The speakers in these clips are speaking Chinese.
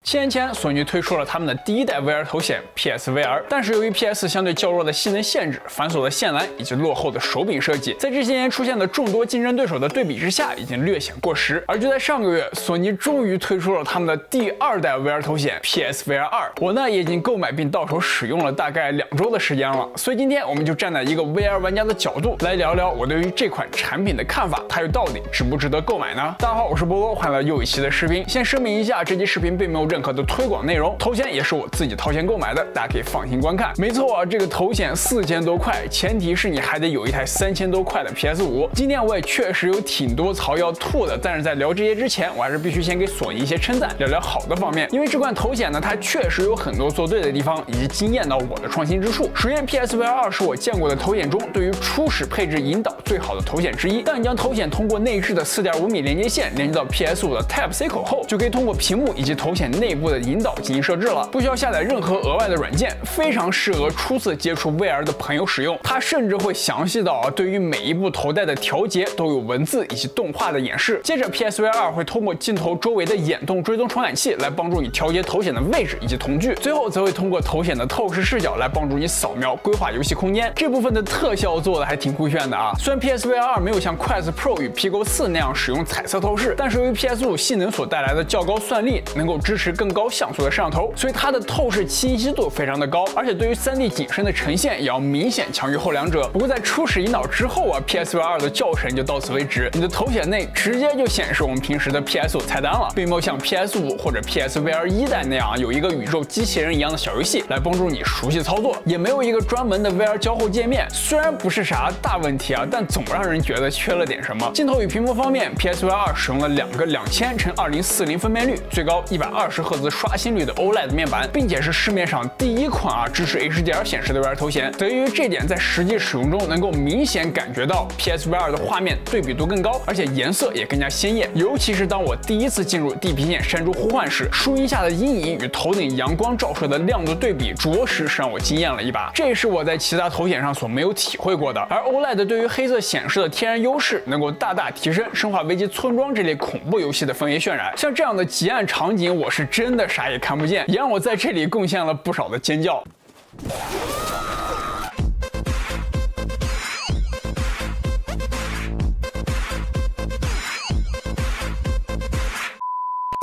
7年前，索尼推出了他们的第一代 VR 头显 PSVR， 但是由于 PS 相对较弱的性能限制、繁琐的线缆以及落后的手柄设计，在这些年出现的众多竞争对手的对比之下，已经略显过时。而就在上个月，索尼终于推出了他们的第2代 VR 头显 PSVR 2，我呢也已经购买并到手使用了大概2周的时间了。所以今天我们就站在一个 VR 玩家的角度来聊聊我对于这款产品的看法，它又到底值不值得购买呢？大家好，我是波波，欢迎来到又一期的视频。先声明一下，这期视频并没有任何的推广内容，头显也是我自己掏钱购买的，大家可以放心观看。没错啊，这个头显4000多块，前提是你还得有一台3000多块的 PS5。今天我也确实有挺多槽要吐的，但是在聊这些之前，我还是必须先给索尼一些称赞，聊聊好的方面。因为这款头显呢，它确实有很多做对的地方，以及惊艳到我的创新之处。首先 PSVR 2是我见过的头显中对于初始配置引导最好的头显之一。当你将头显通过内置的4.5米连接线连接到 PS5 的 Type-C 口后，就可以通过屏幕以及头显内部的引导进行设置了，不需要下载任何额外的软件，非常适合初次接触 VR 的朋友使用。它甚至会详细到对于每一部头戴的调节都有文字以及动画的演示。接着 PSVR 2会通过镜头周围的眼动追踪传感器来帮助你调节头显的位置以及瞳距，最后则会通过头显的透视视角来帮助你扫描规划游戏空间。这部分的特效做的还挺酷炫的啊！虽然 PSVR 2没有像 Quest Pro 与 Pico 4那样使用彩色透视，但是由于 PS5 性能所带来的较高算力，能够支持更高像素的摄像头，所以它的透视清晰度非常的高，而且对于3D 景深的呈现也要明显强于后两者。不过在初始引导之后啊 ，PSVR 2的教程就到此为止，你的头显内直接就显示我们平时的 PS5 菜单了，并没有像 PS5 或者 PSVR 1代那样有一个宇宙机器人一样的小游戏来帮助你熟悉操作，也没有一个专门的 VR 交互界面。虽然不是啥大问题啊，但总让人觉得缺了点什么。镜头与屏幕方面 ，PSVR 2使用了2个2000x2040分辨率、最高120赫兹刷新率的 OLED 面板，并且是市面上第一款支持 HDR 显示的 VR 头显。得益于这点，在实际使用中能够明显感觉到 PSVR 2的画面对比度更高，而且颜色也更加鲜艳。尤其是当我第一次进入地平线山猪呼唤时，树荫下的阴影与头顶阳光照射的亮度对比，着实是让我惊艳了一把。这也是我在其他头显上所没有体会过的。而 OLED 对于黑色显示的天然优势，能够大大提升《生化危机村庄》这类恐怖游戏的氛围渲染。像这样的极暗场景，我是真的啥也看不见，也让我在这里贡献了不少的尖叫。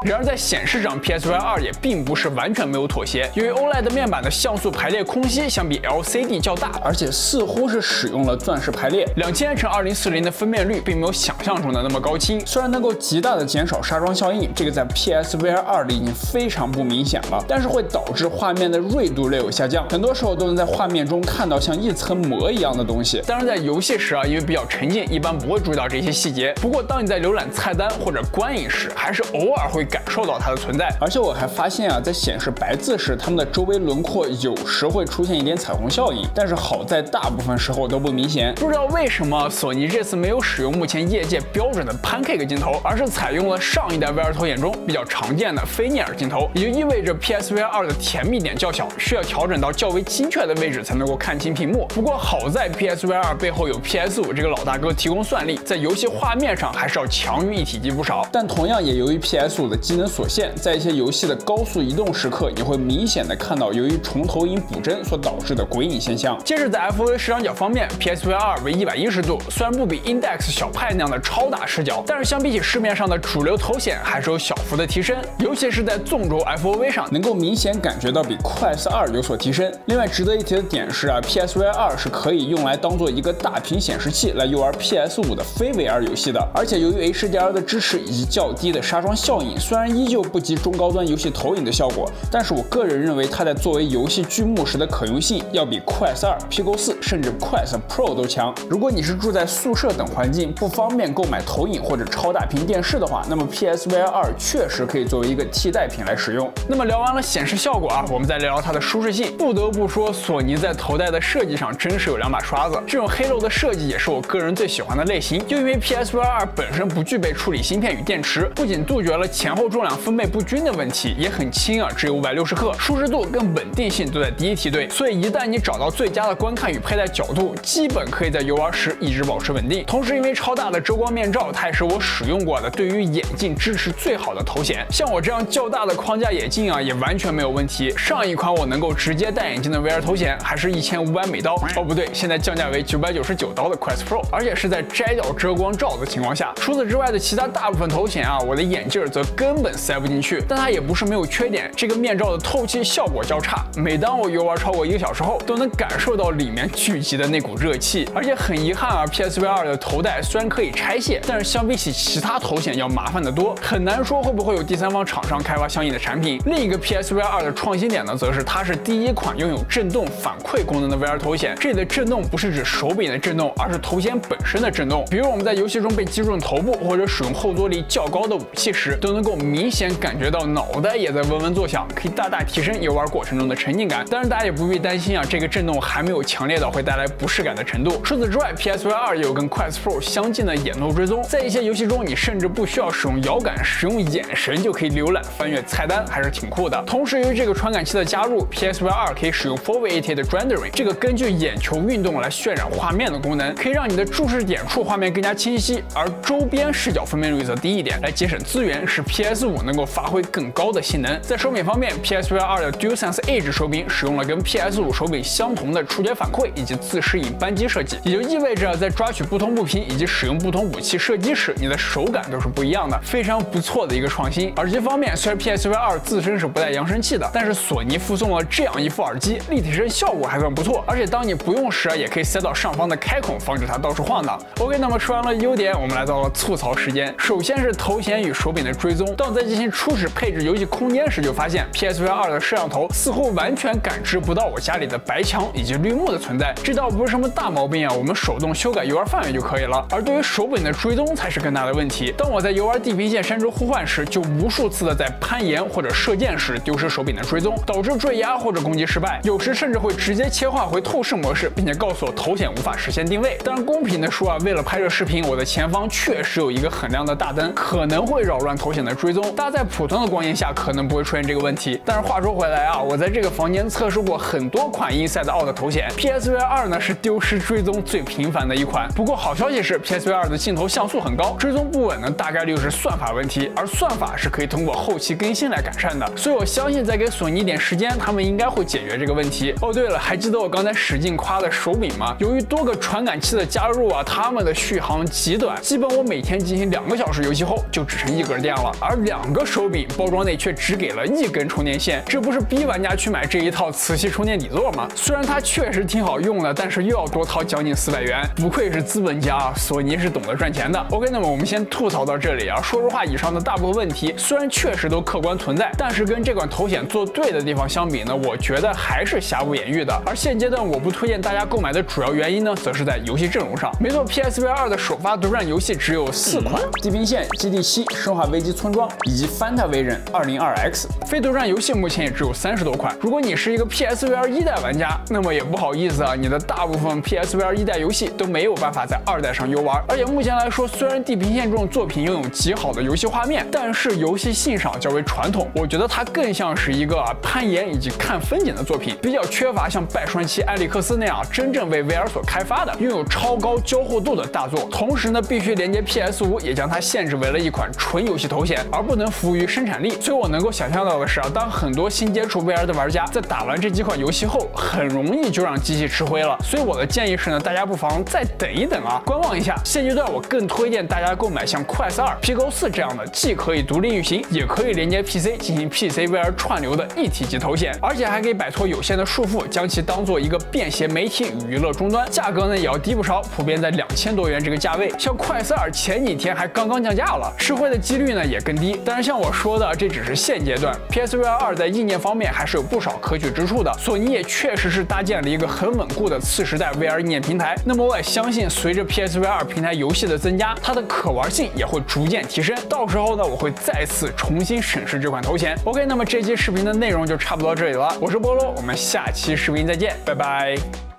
然而在显示上 ，PSVR 2也并不是完全没有妥协。由于 OLED 面板的像素排列空隙相比 LCD 较大，而且似乎是使用了钻石排列，2000x2040的分辨率并没有想象中的那么高清。虽然能够极大的减少纱妆效应，这个在 PSVR 2里已经非常不明显了，但是会导致画面的锐度略有下降，很多时候都能在画面中看到像一层膜一样的东西。当然在游戏时啊，因为比较沉浸，一般不会注意到这些细节。不过当你在浏览菜单或者观影时，还是偶尔会感受到它的存在。而且我还发现啊，在显示白字时，它们的周围轮廓有时会出现一点彩虹效应，但是好在大部分时候都不明显。不知道为什么索尼这次没有使用目前业界标准的 Pancake 镜头，而是采用了上一代 VR 头显中比较常见的菲涅尔镜头，也就意味着 PSVR 2的甜蜜点较小，需要调整到较为精确的位置才能够看清屏幕。不过好在 PSVR 2背后有 PS5 这个老大哥提供算力，在游戏画面上还是要强于一体机不少。但同样也由于 PS5 的机能所限，在一些游戏的高速移动时刻，你会明显的看到由于重投影补帧所导致的鬼影现象。接着在 FOV 视场角方面 ，PSVR 2为110度，虽然不比 Index 小派那样的超大视角，但是相比起市面上的主流头显，还是有小幅的提升，尤其是在纵轴 FOV 上，能够明显感觉到比 Quest 2有所提升。另外值得一提的点是啊 ，PSVR 2是可以用来当做一个大屏显示器来游玩 PS5 的非 VR 游戏的，而且由于 HDR 的支持以及较低的纱妆效应，虽然依旧不及中高端游戏投影的效果，但是我个人认为它在作为游戏剧目时的可用性要比 Quest 2、Pico 4甚至 Quest Pro 都强。如果你是住在宿舍等环境，不方便购买投影或者超大屏电视的话，那么 PSVR 2确实可以作为一个替代品来使用。那么聊完了显示效果啊，我们再聊聊它的舒适性。不得不说，索尼在头戴的设计上真是有2把刷子。这种 Halo 的设计也是我个人最喜欢的类型，就因为 PSVR 2本身不具备处理芯片与电池，不仅杜绝了前后后重量分配不均的问题，也很轻啊，只有560克，舒适度跟稳定性都在第一梯队。所以一旦你找到最佳的观看与佩戴角度，基本可以在游玩时一直保持稳定。同时，因为超大的遮光面罩，它也是我使用过的对于眼镜支持最好的头显。像我这样较大的框架眼镜啊，也完全没有问题。上一款我能够直接戴眼镜的 VR 头显还是1500美刀，哦不对，现在降价为999刀的 Quest Pro， 而且是在摘掉遮光罩的情况下。除此之外的其他大部分头显啊，我的眼镜则根本塞不进去。但它也不是没有缺点，这个面罩的透气效果较差，每当我游玩超过1个小时后，都能感受到里面聚集的那股热气。而且很遗憾啊 ，PSVR 2的头戴虽然可以拆卸，但是相比起其他头显要麻烦得多，很难说会不会有第三方厂商开发相应的产品。另一个 PSVR 2的创新点呢，则是它是第一款拥有震动反馈功能的 VR 头显。这里的震动不是指手柄的震动，而是头显本身的震动。比如我们在游戏中被击中头部，或者使用后坐力较高的武器时，都能够明显感觉到脑袋也在嗡嗡作响，可以大大提升游玩过程中的沉浸感。当然，大家也不必担心啊，这个震动还没有强烈到会带来不适感的程度。除此之外 ，PSVR 2也有跟 Quest Pro 相近的眼动追踪，在一些游戏中，你甚至不需要使用摇杆，使用眼神就可以浏览、翻阅菜单，还是挺酷的。同时，由于这个传感器的加入 ，PSVR 2可以使用 Foveated Rendering， 这个根据眼球运动来渲染画面的功能，可以让你的注视点处画面更加清晰，而周边视角分辨率则低一点，来节省资源，使 PS5 能够发挥更高的性能。在手柄方面 ，PSVR 2的 DualSense Edge 手柄使用了跟 PS5 手柄相同的触觉反馈以及自适应扳机设计，也就意味着在抓取不同物品以及使用不同武器射击时，你的手感都是不一样的，非常不错的一个创新。耳机方面，虽然 PSVR 2自身是不带扬声器的，但是索尼附送了这样一副耳机，立体声效果还算不错，而且当你不用时啊，也可以塞到上方的开孔，防止它到处晃荡。OK， 那么说完了优点，我们来到了吐槽时间。首先是头显与手柄的追踪，当我在进行初始配置游戏空间时，就发现 PSVR 2的摄像头似乎完全感知不到我家里的白墙以及绿幕的存在。这倒不是什么大毛病啊，我们手动修改游玩范围就可以了。而对于手柄的追踪才是更大的问题。当我在游玩地平线山州呼唤时，就无数次的在攀岩或者射箭时丢失手柄的追踪，导致坠压或者攻击失败。有时甚至会直接切换回透视模式，并且告诉我头显无法实现定位。当然，公平的说啊，为了拍摄视频，我的前方确实有一个很亮的大灯，可能会扰乱头显的追踪。大家在普通的光影下可能不会出现这个问题。但是话说回来啊，我在这个房间测试过很多款 Inside Out 的头显 ，PSVR 2呢是丢失追踪最频繁的一款。不过好消息是 ，PSVR 2的镜头像素很高，追踪不稳呢大概率是算法问题，而算法是可以通过后期更新来改善的。所以我相信再给索尼一点时间，他们应该会解决这个问题。哦，对了，还记得我刚才使劲夸的手柄吗？由于多个传感器的加入啊，它们的续航极短，基本我每天进行2个小时游戏后就只剩1格电了。而2个手柄包装内却只给了1根充电线，这不是逼玩家去买这一套磁吸充电底座吗？虽然它确实挺好用的，但是又要多掏将近400元，不愧是资本家啊，索尼是懂得赚钱的。OK， 那么我们先吐槽到这里啊。说实话，以上的大部分问题虽然确实都客观存在，但是跟这款头显做对的地方相比呢，我觉得还是瑕不掩瑜的。而现阶段我不推荐大家购买的主要原因呢，则是在游戏阵容上。没错 ，PSVR 2的首发独占游戏只有4款：地平线、基地7、生化危机村庄以及 Fantavision 202X。非独占游戏目前也只有30多款。如果你是一个 PSVR 1代玩家，那么也不好意思啊，你的大部分 PSVR 1代游戏都没有办法在2代上游玩。而且目前来说，虽然地平线这种作品拥有极好的游戏画面，但是游戏性上较为传统。我觉得它更像是一个攀岩以及看风景的作品，比较缺乏像拜栓七、艾利克斯那样真正为 VR 所开发的、拥有超高交互度的大作。同时呢，必须连接 PS5，也将它限制为了一款纯游戏头显，而不能服务于生产力。所以我能够想象到的是啊，当很多新接触 VR 的玩家在打完这几款游戏后，很容易就让机器吃灰了。所以我的建议是呢，大家不妨再等一等啊，观望一下。现阶段我更推荐大家购买像 Quest 2、Pico 4这样的，既可以独立运行，也可以连接 PC 进行 PC VR 串流的一体级头显，而且还可以摆脱有限的束缚，将其当做一个便携媒体与娱乐终端。价格呢也要低不少，普遍在2000多元这个价位。像 Quest 2前几天还刚刚降价了，吃灰的几率呢也更低。但是像我说的，这只是现阶段 PSVR 2在硬件方面还是有不少可取之处的。索尼也确实是搭建了一个很稳固的次时代 VR 硬件平台。那么我也相信，随着 PSVR 2平台游戏的增加，它的可玩性也会逐渐提升。到时候呢，我会再次重新审视这款头显。OK， 那么这期视频的内容就差不多到这里了。我是菠萝，我们下期视频再见，拜拜。